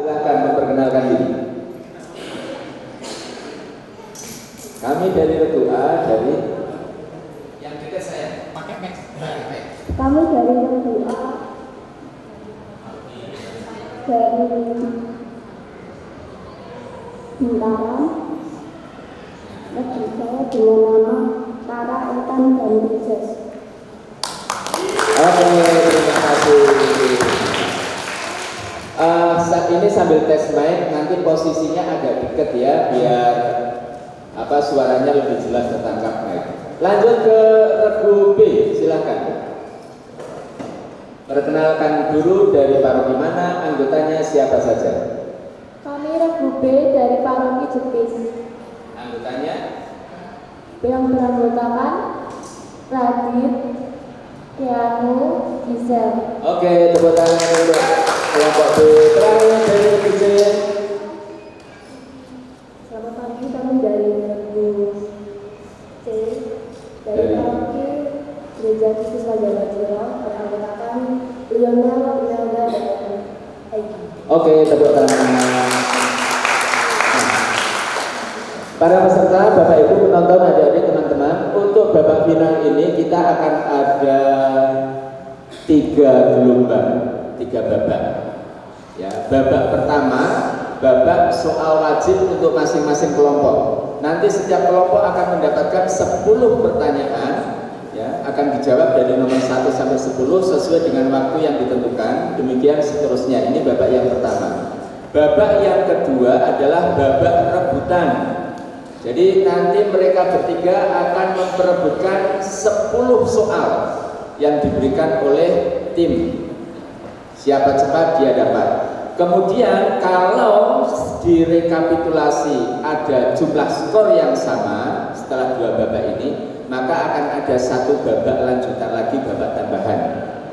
Silakan memperkenalkan diri. Kami dari Regu A, dari yang dekat saya. Pakai mic. Kami dari Regu A, dari Bintara. Regu saya dengan nama Tara Etan dan Rizes. Oke, terima kasih. Saat ini sambil tes mic, nanti posisinya agak dekat ya, biar suaranya lebih jelas tertangkap mic. Lanjut ke Regu B, silakan. Perkenalkan dulu dari paroki mana, anggotanya siapa saja. Kami Regu B dari Paroki Jepis. Anggotanya? Yang beranggotakan Radit, Keanu, Gisel. Oke, tepuk tangan untuk kelompok B. Terakhir dari Regu C. Selamat pagi, kami dari Regu C dari Paroki Gereja Kristus Raja Bajira, beranggotakan Lionel, Imelda, dan Egi. Oke, tepuk tangan. Para peserta, Bapak Ibu penonton, adik-adik, teman-teman, untuk babak final ini kita akan ada 3 gelombang, 3 babak. Ya, babak pertama, babak soal wajib untuk masing-masing kelompok. Nanti setiap kelompok akan mendapatkan 10 pertanyaan, ya, akan dijawab dari nomor 1 sampai 10 sesuai dengan waktu yang ditentukan. Demikian seterusnya. Ini babak yang pertama. Babak yang kedua adalah babak rebutan. Jadi nanti mereka bertiga akan memperebutkan 10 soal yang diberikan oleh tim. Siapa cepat dia dapat. Kemudian kalau direkapitulasi ada jumlah skor yang sama setelah 2 babak ini, maka akan ada 1 babak lanjutan lagi, babak tambahan.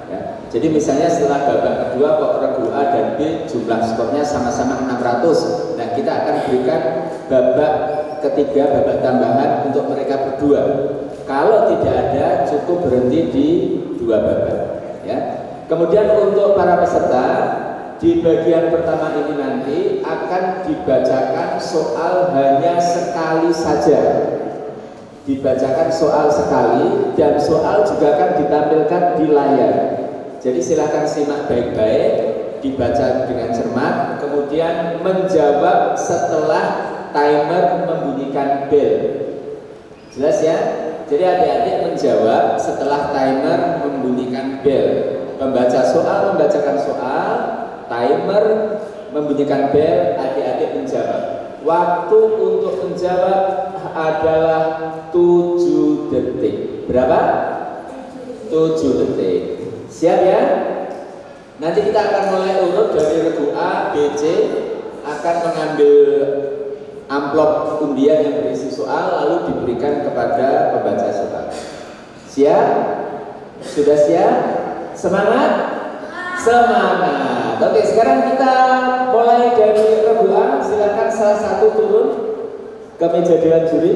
Ya. Jadi misalnya setelah babak kedua kok Regu A dan B jumlah skornya sama-sama 600. Nah, kita akan berikan babak ketiga, babak tambahan untuk mereka berdua. Kalau tidak ada, cukup berhenti di 2 babak. Ya. Kemudian untuk para peserta, di bagian pertama ini nanti akan dibacakan soal hanya sekali saja. Dibacakan soal sekali, dan soal juga akan ditampilkan di layar. Jadi silakan simak baik-baik, dibaca dengan cermat, kemudian menjawab setelah timer membunyikan bel. Jelas ya? Jadi adik-adik menjawab setelah timer membunyikan bel. Membaca soal, membacakan soal, timer membunyikan bel, adik-adik menjawab. Waktu untuk menjawab adalah 7 detik. Berapa? 7 detik. Siap ya? Nanti kita akan mulai urut dari Regu A, B, C, akan mengambil amplop undian yang berisi soal lalu diberikan kepada pembaca soal. Siap? Sudah siap? Semangat? Semangat. Oke, sekarang kita mulai dari Regu A. Silakan salah satu turun ke meja dewan juri.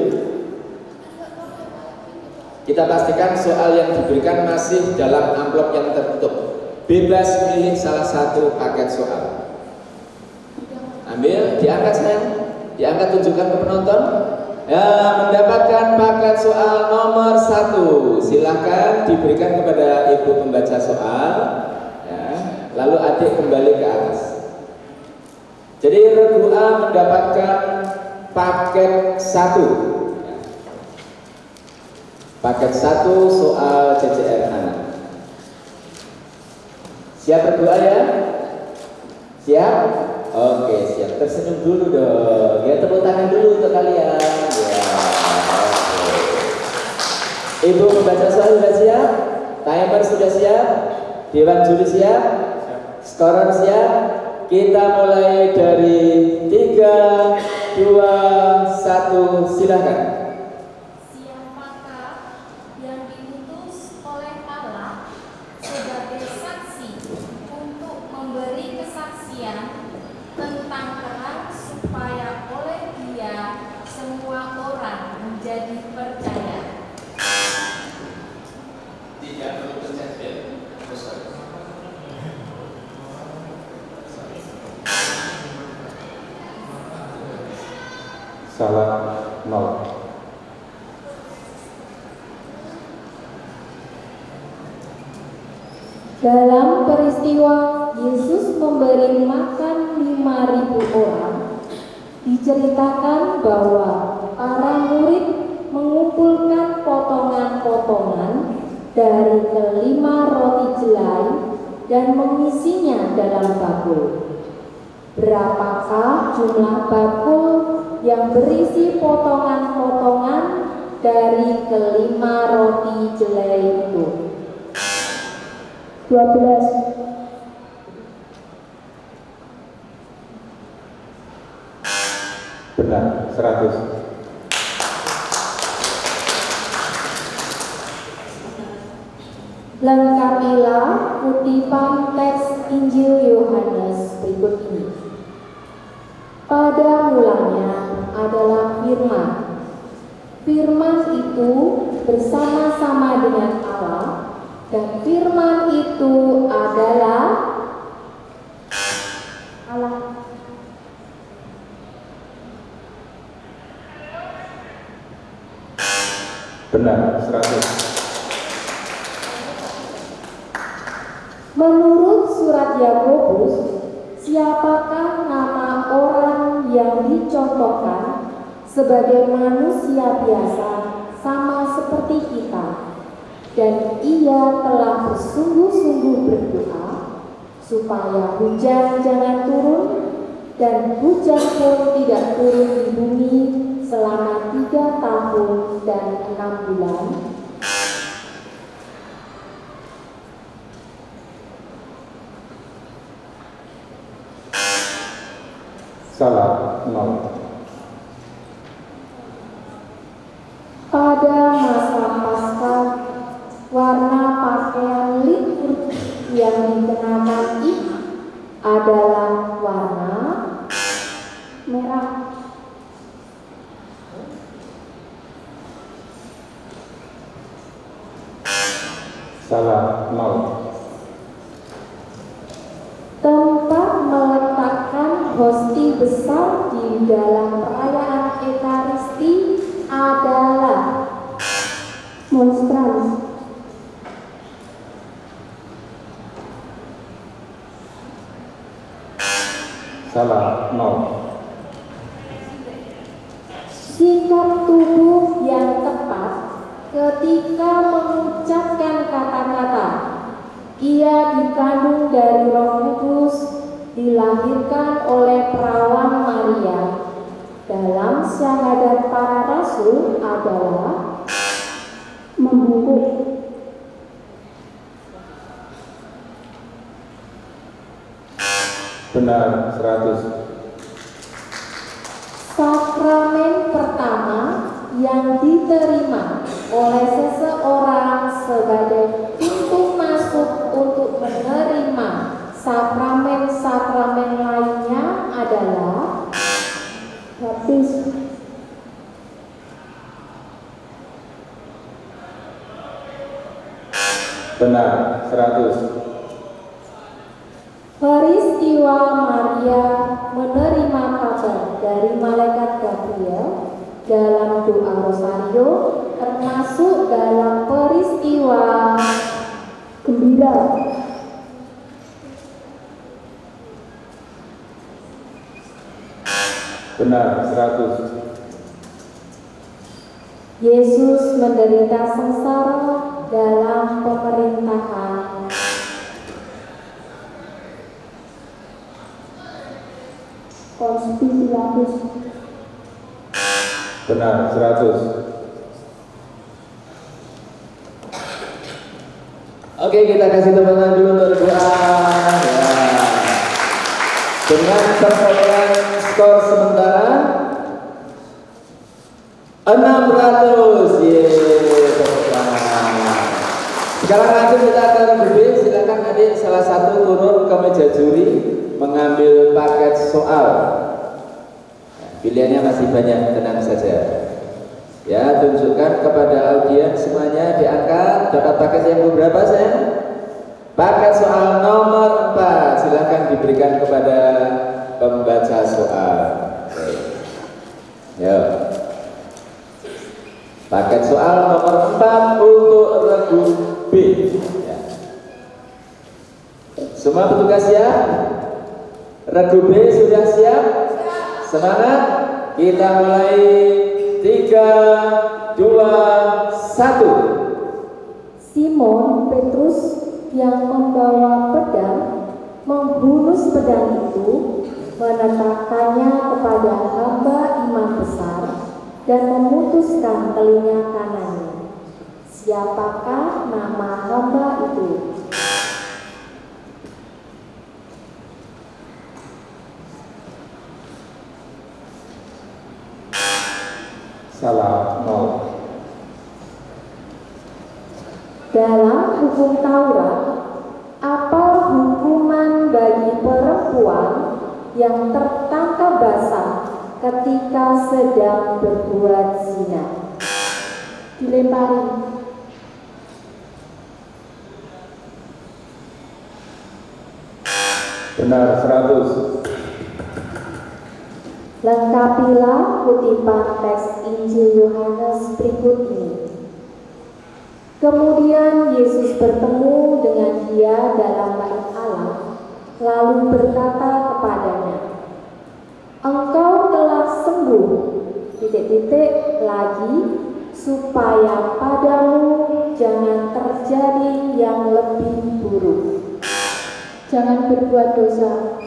Kita pastikan soal yang diberikan masih dalam amplop yang tertutup. Bebas pilih salah satu paket soal. Ambil, diangkat sayang. Diangkat, tunjukkan ke penonton. Ya, mendapatkan paket soal nomor 1. Silahkan diberikan kepada ibu pembaca soal. Ya, lalu adik kembali ke atas. Jadi Regu A mendapatkan paket 1. Paket 1 soal CCR anak. Siap Regu A ya? Siap? Oke, siap. Tersenyum dulu dong. Ya, tepuk tangan dulu untuk kalian. Ya. Ibu membaca soal sudah siap? Timer sudah siap? Dewan juri siap? Skorer siap? Kita mulai dari 3, 2, 1, silakan. Siapakah yang diutus oleh Allah sebagai saksi untuk memberi kesaksian tentang terang supaya oleh Dia semua orang menjadi percaya? Tidak perlu pencet bel. Salah 0. Dalam peristiwa Yesus memberi makan 5.000 orang, diceritakan bahwa para murid mengumpulkan potongan-potongan dari kelima roti jelai dan mengisinya dalam bakul. Berapakah jumlah bakul yang berisi potongan-potongan dari kelima roti jelai itu? 12. Benar, 100. Lengkapilah kutipan teks Injil Yohanes berikut ini. Pada mulanya adalah Firman. Firman itu bersama-sama dengan Allah, dan Firman itu adalah Allah. Benar, 100. Menurut surat Yakobus, siapakah nama orang yang dicontohkan sebagai manusia biasa sama seperti kita, dan ia telah bersungguh-sungguh berdoa supaya hujan jangan turun, dan hujan pun tidak turun di bumi selama 3 tahun dan 6 bulan. Salah 0. Pada masa Paskah, warna pakaian liturgi yang dikenakan itu adalah warna Merah. Salah 0. tempat meletakkan hosti besar di dalam perayaan Ekaristi adalah Monstrans. Salah 0. sikap tubuh yang tepat ketika mengucapkan kata-kata Ia dikandung dari Roh Kudus, dilahirkan oleh perawan Maria. Dalam syahadat para rasul adalah Membungkuk. Benar, 100. sakramen pertama yang diterima oleh seseorang sebagai pintu masuk untuk menerima sakramen-sakramen lainnya adalah Baptis. Benar, 100. peristiwa Maria menerima kabar dari malaikat Gabriel dalam doa rosario, termasuk dalam peristiwa Gembira. Benar, 100. Yesus menderita sengsara dalam pemerintahan Pontius Pilatus. Benar, 100. Oke, kita kasih tepuk tangan dulu untuk doa. Ya. Dengan perolehan skor sementara 600. Tepuk tangan. Sekarang langsung kita akan berbeda. Silakan adik salah satu turun ke meja juri mengambil paket soal. Pilihannya masih banyak, tenang saja. Ya, tunjukkan kepada audiens semuanya, diangkat. Dapat paket yang beberapa sayang? Paket soal nomor 4. Silakan diberikan kepada pembaca soal. Oke. Yo. Paket soal nomor 4 untuk regu B. Ya. Semua petugas siap? Regu B sudah siap? Semangat? Kita mulai 3, 2, 1. Simon Petrus yang membawa pedang membunuh pedang itu, meletakkannya kepada hamba imam besar dan memutuskan telinga kanannya. Siapakah nama hamba itu? Salah 0. Dalam hukum Taurat, apa hukuman bagi perempuan yang tertangkap basah ketika sedang berbuat zina? Dilempari. Benar 100. Lengkapilah kutipan teks Injil Yohanes berikut ini. Kemudian Yesus bertemu dengan dia dalam bait Allah, lalu berkata kepadanya, "Engkau telah sembuh, lagi, supaya padamu jangan terjadi yang lebih buruk. Jangan berbuat dosa."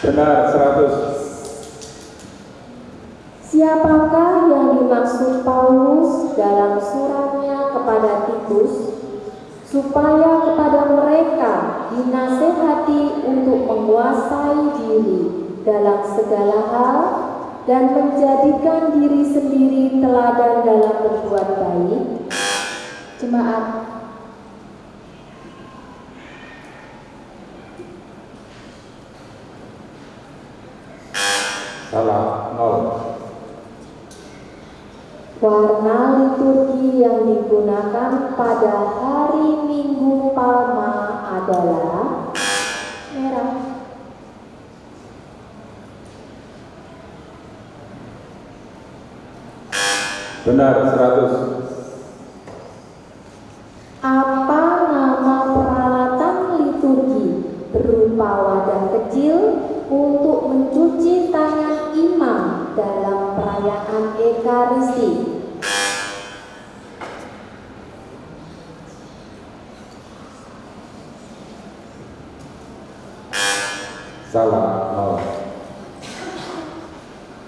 Benar 100. Siapakah yang dimaksud Paulus dalam suratnya kepada Titus, supaya kepada mereka dinasehati untuk menguasai diri dalam segala hal dan menjadikan diri sendiri teladan dalam berbuat baik? Jemaat, Salah 0. warna liturgi yang digunakan pada hari Minggu Palma adalah merah. Benar 100. Apa nama peralatan liturgi berupa wadah kecil untuk mencuci tangan imam dalam perayaan Ekaristi? Salah 0.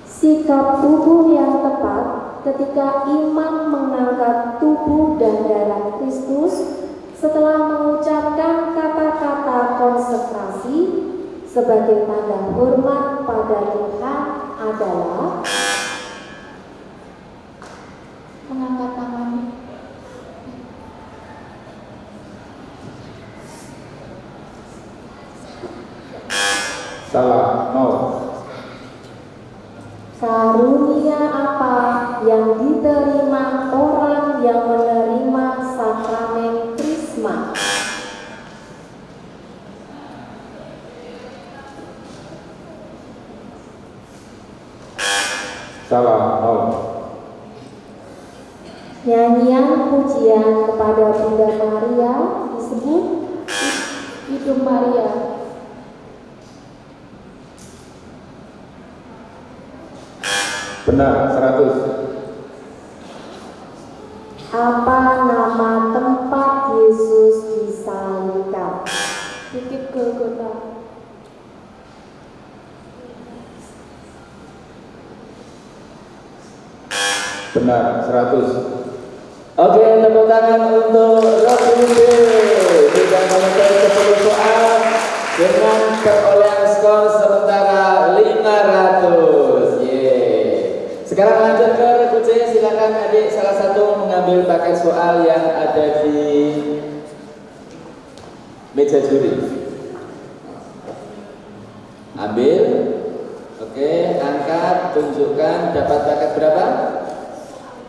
Sikap tubuh yang tepat ketika imam mengangkat tubuh dan darah Kristus setelah mengucapkan kata-kata konsekrasi sebagai tanda hormat pada Tuhan adalah mengangkat tangan. Salah 0. Karunia apa yang diterima orang yang menerima sakramen Krisma? Salah 0. Nyanyian pujian kepada Bunda Maria disebut Hidup Maria. Benar 100. Apa nama tempat Yesus disalibkan? Bukit Golgota. Benar 100. Oke, tepuk tangan untuk Regu B. Sudah menguasai 10 soal dengan perolehan skor sementara 500. Sekarang lanjut ke Regu C. Silakan adik salah satu mengambil paket soal yang ada di meja juri. Ambil. Oke, angkat, tunjukkan dapat paket berapa?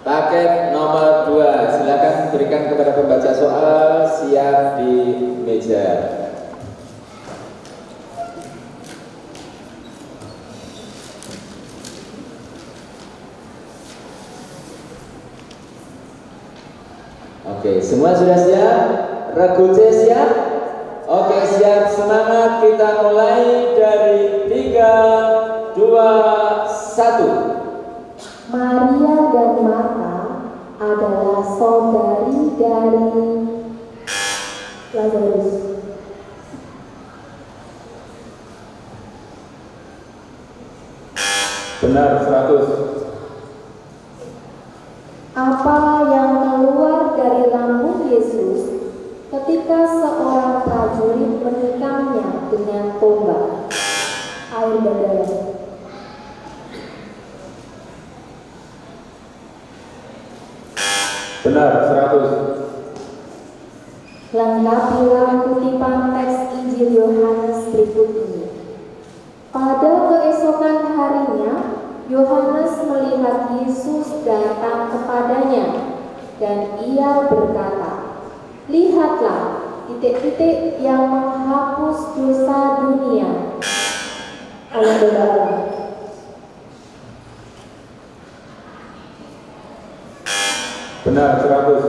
Paket nomor 2. Silakan berikan kepada pembaca soal, siap di meja. Oke, semua sudah siap? Regu C siap? Oke, siap, semangat, kita mulai dari 3, 2, 1. Maria dan Marta adalah saudari dari Lazarus. Benar, 100. Apa yang keluar dari lambung Yesus ketika seorang prajurit menikamnya dengan tombak? Air dan darah. Benar, 100. Lengkapilah kutipan teks Injil Yohanes berikut ini. Pada keesokan harinya, Yohanes melihat Yesus datang kepadanya, dan ia berkata, "Lihatlah, titik-titik yang menghapus dosa dunia." Oleh Allah. Benar, 100.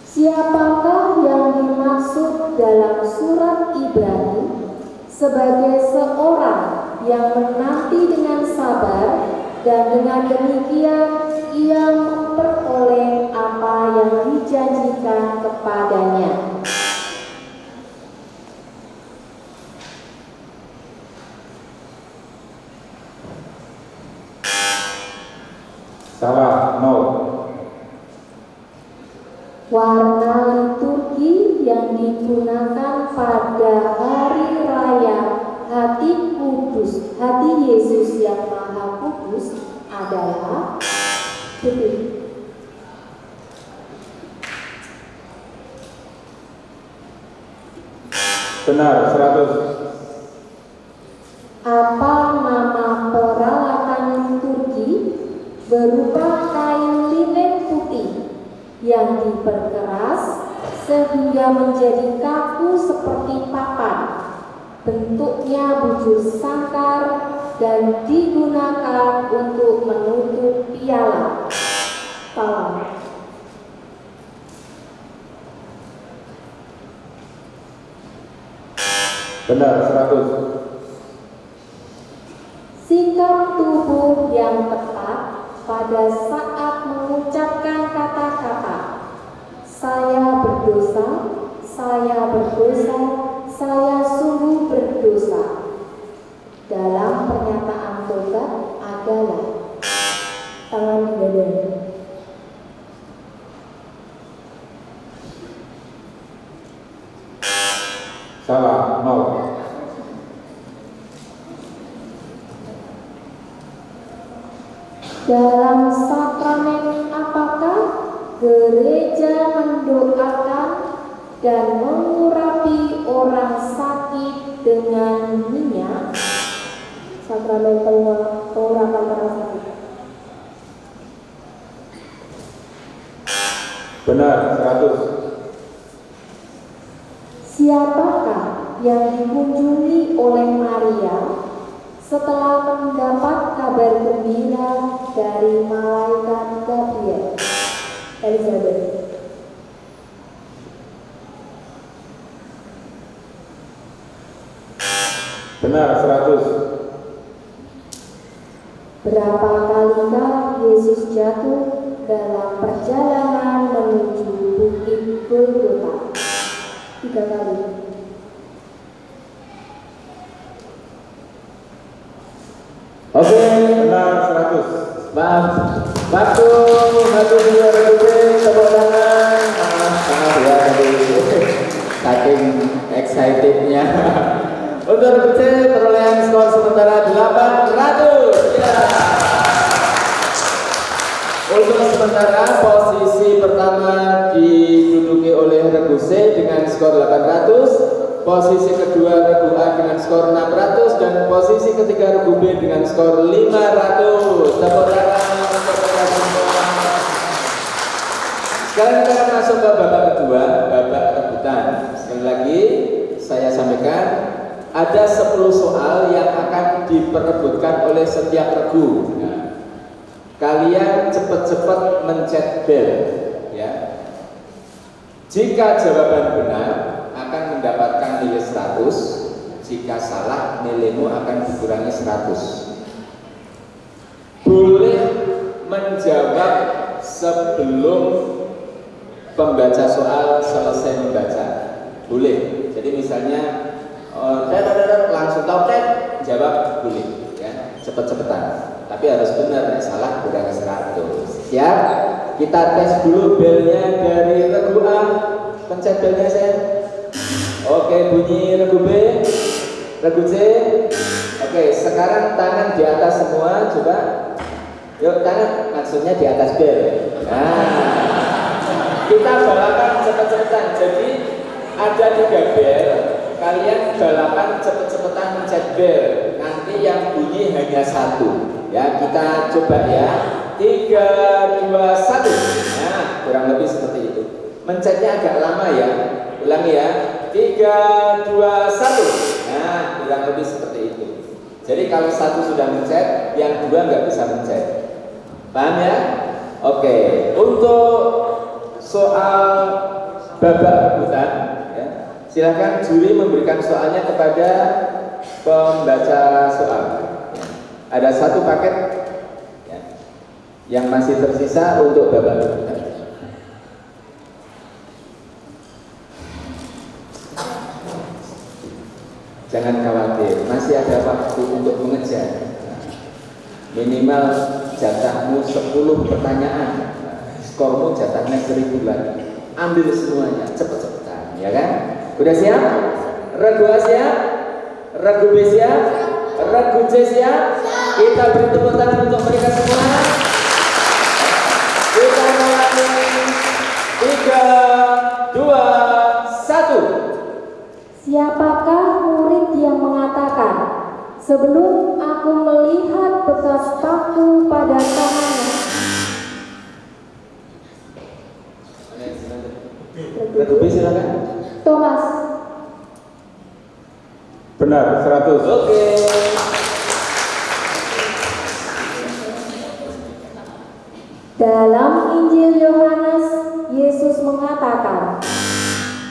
Siapakah yang dimaksud dalam surat Ibrani sebagai seorang yang menanti dengan sabar dan dengan demikian ia memperoleh apa yang dijanjikan kepadanya? Salah, 0. Warna liturgi yang digunakan pada hari raya hati kudus, hati Yesus yang Maha Kudus adalah putih. Benar, 100. Apa nama peralatan liturgi berupa kain linen putih yang diperkeras sehingga menjadi kaku seperti papan. Bentuknya bujur sangkar dan digunakan untuk menutup piala. Salam. Benar, 100. Sikap tubuh yang tepat pada saat mengucapkan kata-kata "saya berdosa, saya berdosa, saya sungguh berdosa" dalam pernyataan tobat adalah tangan di dada. Salah, 0. Dalam sakramen apakah gereja mendoakan dan mengurapi orang sakit dengan minyak? Sakramen pengurapan orang sakit. Benar, 100. Siapakah yang dikunjungi oleh Maria setelah mendapat kabar gembira dari malaikat Gabriel? Elizabeth. Benar, 100. Berapa kalikah Yesus jatuh dalam perjalanan menuju Bukit Golgota? 3 kali. Oke, benar, 100. Maaf, waktu tepuk tangan. Maaf ya tadi saking excitednya. Untuk regu C perolehan skor sementara 800. Ya. Untuk sementara posisi pertama diduduki oleh regu C dengan skor 800, posisi kedua regu A dengan skor 600 dan posisi ketiga regu B dengan skor 500. Tepuk tangan untuk mereka semua. Sekarang kita akan masuk ke babak kedua, babak rebutan. Sekali lagi saya sampaikan ada 10 soal yang akan diperebutkan oleh setiap regu. Nah, kalian cepat-cepat mencet bel Jika jawaban benar akan mendapatkan nilai 100, jika salah nilaimu akan dikurangi 100. Boleh menjawab sebelum pembaca soal selesai membaca. Boleh. Jadi misalnya langsung tahu jawab boleh ya, cepet-cepetan. Tapi harus benar, salah kurangi 100. Siap? Kita tes dulu belnya dari regu A. Pencet belnya saya. Oke, bunyi regu B, regu C. Oke, sekarang tangan di atas semua, coba. Yuk, tangan maksudnya di atas bel. Nah, kita balapan cepet-cepetan. Jadi ada 3 bel. Kalian balapan cepet-cepetan mencet bel. Nanti yang bunyi hanya 1. Ya, kita coba ya. 3, 2, 1. Nah, kurang lebih seperti itu. Mencetnya agak lama ya. Ulangi ya. 3, 2, 1. Nah, kurang lebih seperti itu. Jadi kalau 1 sudah mencet, yang 2 nggak bisa mencet. Paham ya? Oke. Untuk soal babak rebutan, ya, silakan juri memberikan soalnya kepada pembaca soal. Ya. Ada 1 paket ya, yang masih tersisa untuk babak rebutan. Jangan khawatir, masih ada waktu untuk mengejar. Minimal jatahmu 10 pertanyaan, skormu jatahnya 1000 lagi. Ambil semuanya, cepet-cepetan, ya kan? Udah siap? Regu A siap? Regu B siap? Regu C siap? Kita beri tepuk tangan untuk mereka semua. Kita mulai. 3, 2, 1. Siapakah murid yang mengatakan, sebelum aku melihat bekas paku pada tangannya? Regu B silakan. Thomas. Benar, 100. Oke. Dalam Injil Yohanes, Yesus mengatakan,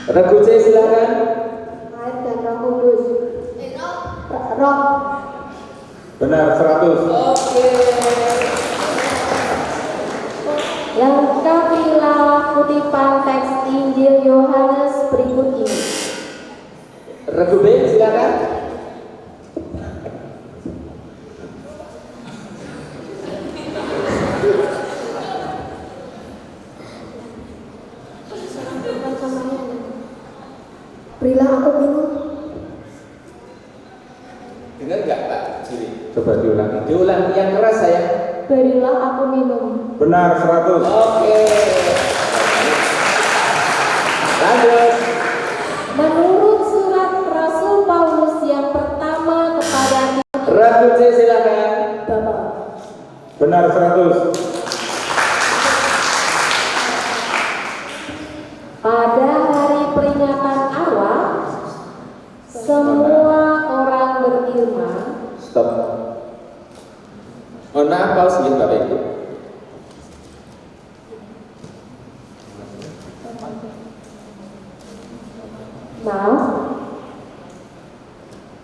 Regu C silakan. Air dan Roh Kudus. Roh. Benar, 100. Oke. Lengkapilah kutipan teks Injil Yohanes berikut ini. Regu B silakan. Berilah aku minum. Dengar nggak Pak Juri? Coba diulangi. Diulang yang keras saya. Berilah aku minum. Benar, 100. Oke. Lanjut. Menurut surat Rasul Paulus yang pertama kepada Regu C silakan. Bapak, Benar, 100. pada hari peringatan arwah, semua orang beriman Stop. Mohon maaf, pause sedikit Bapak Ibu. maaf.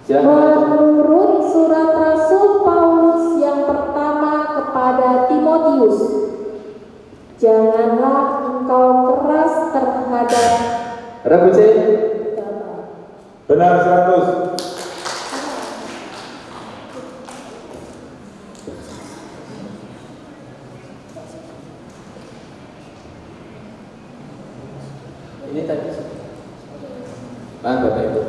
Silakan. Menurut surat Rasul Paulus yang pertama kepada Timotius, janganlah engkau keras terhadap Regu C. Bapak. Benar, 100. Ini tadi. Paham Bapak Ibu?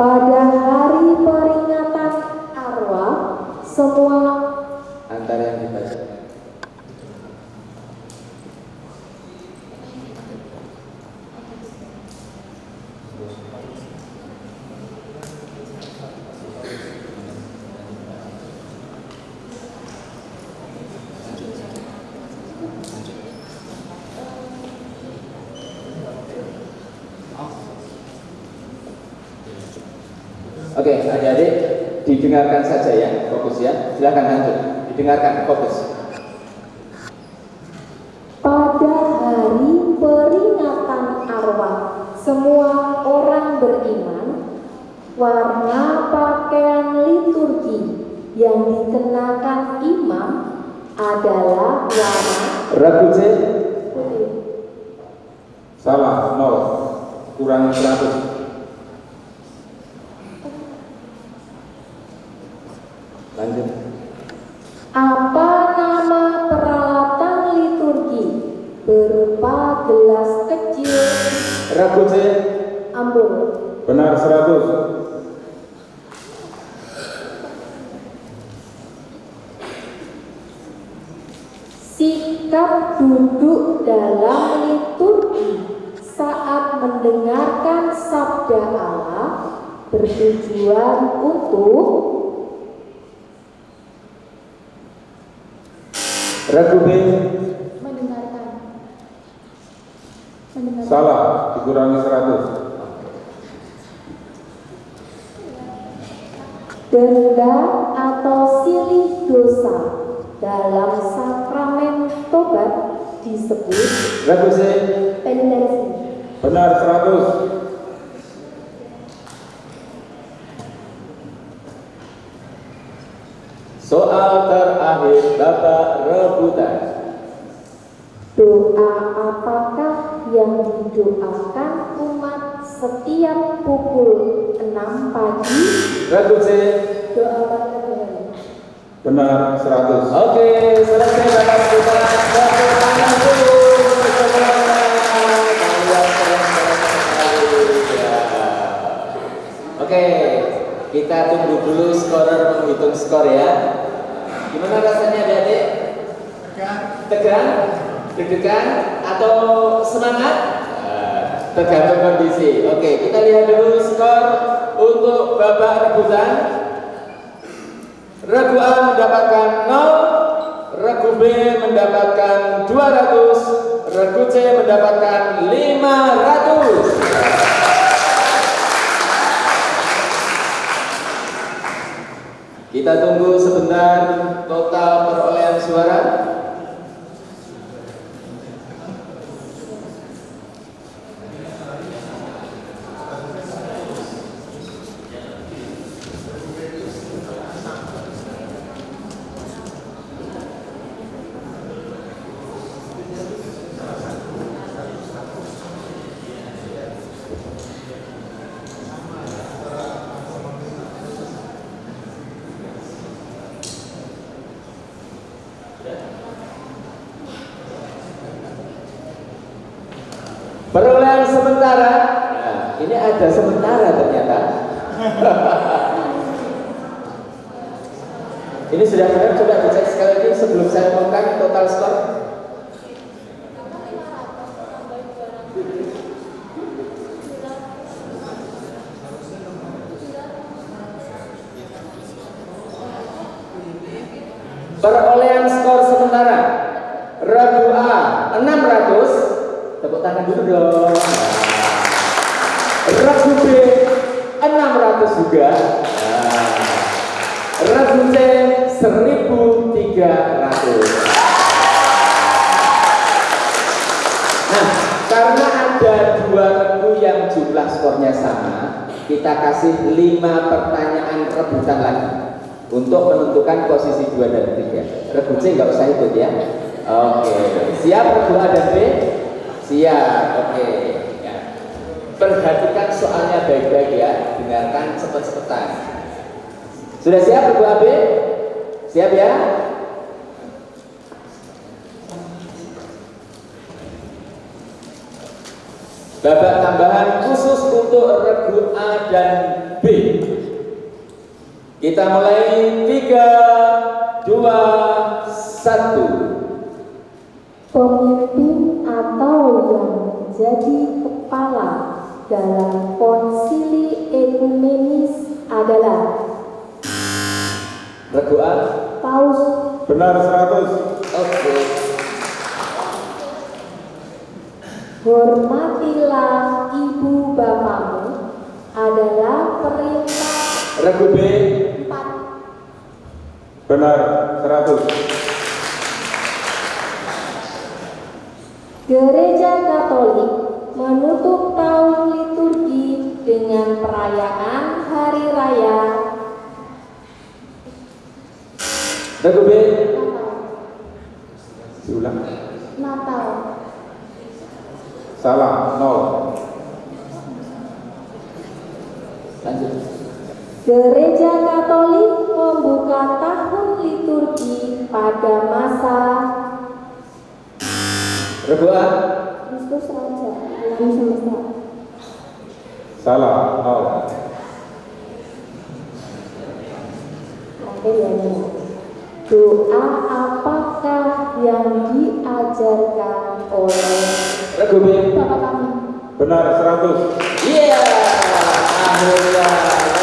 Pada hari peringatan arwah, semua Antara yang dibaca. Oke, adik-adik didengarkan saja ya, fokus ya. Silakan lanjut, didengarkan, fokus. Pada hari peringatan arwah semua orang beriman, warna pakaian liturgi yang dikenakan imam adalah warna Ragu C. putih. Salah, 0. Kurangi 100. Lanjut. Apa nama peralatan liturgi berupa gelas kecil Ragu C. ambul? Benar 100. Sikap duduk dalam liturgi saat mendengarkan sabda Allah bertujuan untuk Ragu B. mendengarkan. Salah, dikurangi 100. Denda atau silih dosa dalam sakramen tobat disebut Ragu C. penitensi. Benar 100. Soal terakhir Bapak rebutan. Doa apakah yang didoakan umat setiap pukul 6 pagi? Ragu C. Doa Tuhan. Benar 100. Oke, selesai Bapak rebutan. Tepuk tangan dulu semua. Kalian keren-keren sekali. Ya. Oke, kita tunggu dulu skorer menghitung skor ya. Gimana rasanya adik-adik? Tegang? Deg-degan? Atau semangat? Tergantung kondisi. Oke, kita lihat dulu skor untuk babak rebutan. Regu A mendapatkan 0, Regu B mendapatkan 200, Regu C mendapatkan 500. Kita tunggu sebentar total perolehan suara. Perolehan sementara, nah, ini ada sementara ternyata. Ini sudah benar, coba dicek sekali lagi sebelum saya umumkan total skor. Perolehan skor sementara, Regu A 600, tepuk tangan dulu dong. Regu B 600 juga. Regu C 1300. Nah, karena ada dua regu yang jumlah skornya sama, kita kasih 5 pertanyaan rebutan lagi untuk menentukan posisi 2 dan 3. Regu C nggak usah ikut ya. Oke, siap regu A dan B? Siap, oke. Ya. Perhatikan soalnya baik-baik ya, dengarkan cepet-cepetan. Sudah siap regu A B? Siap ya? Babak tambahan khusus untuk regu A dan B. Kita mulai 3, 2, 1. Pemimpin atau yang menjadi kepala dalam konsili ekumenis adalah Regu A. Paus. Benar 100. Oke. Hormatilah ibu bapamu adalah perintah Regu B 4. Benar 100. Gereja Katolik menutup tahun liturgi dengan perayaan Hari Raya Regu B Diulang. Natal. Salah 0. Lanjut. Gereja Katolik membuka tahun liturgi pada masa Regu A Kristus Raja alam semesta. Salah 0. Oke, ya. Doa apakah yang diajarkan oleh Regu B Bapa kami. Benar 100. Iya, akhirnya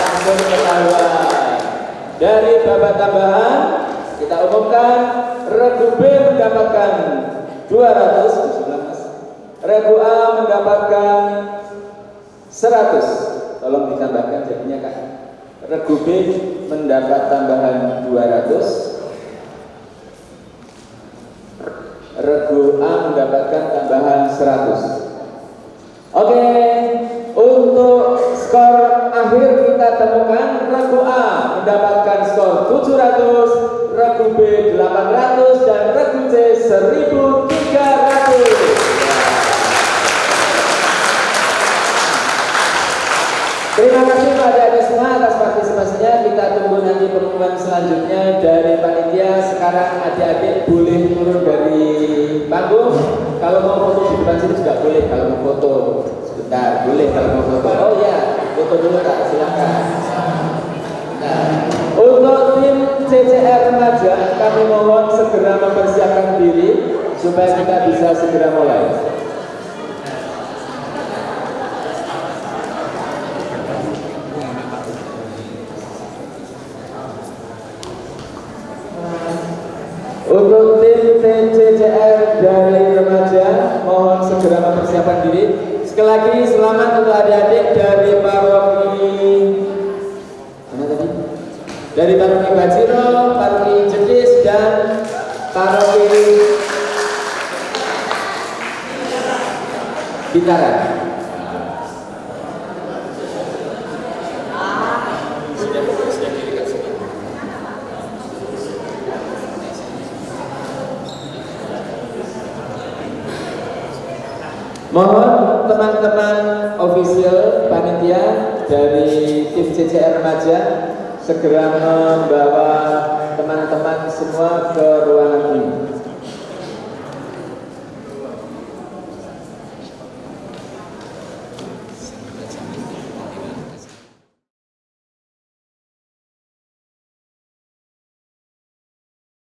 langsung ketahuan. Dari babak tambahan kita umumkan Regu B mendapatkan 200, Regu A mendapatkan 100. Tolong ditambahkan jadinya Kak. Regu B mendapat tambahan 200. Regu A mendapatkan tambahan 100. Oke, untuk skor akhir kita temukan Regu A mendapatkan skor 700, Regu B 800 dan Regu C 1300. Terima kasih pada adik semua atas partisipasinya. Kita tunggu nanti pengumuman selanjutnya dari panitia. Sekarang adik-adik boleh turun dari panggung. Kalau mau foto di depan sini juga boleh. Kalau mau foto sebentar boleh. Kalau mau foto, oh ya, foto dulu Kak, silakan. Nah, untuk tim CCR Remaja, kami mohon segera mempersiapkan diri supaya kita bisa segera mulai. Untuk tim CCR dari remaja, mohon segera mempersiapkan diri. Sekali lagi selamat untuk adik-adik dari paroki mana tadi? Dari paroki Bajiro, paroki Jedis dan paroki Bintara. Mohon teman-teman official panitia dari tim CCR Remaja segera membawa teman-teman semua ke ruangan ini.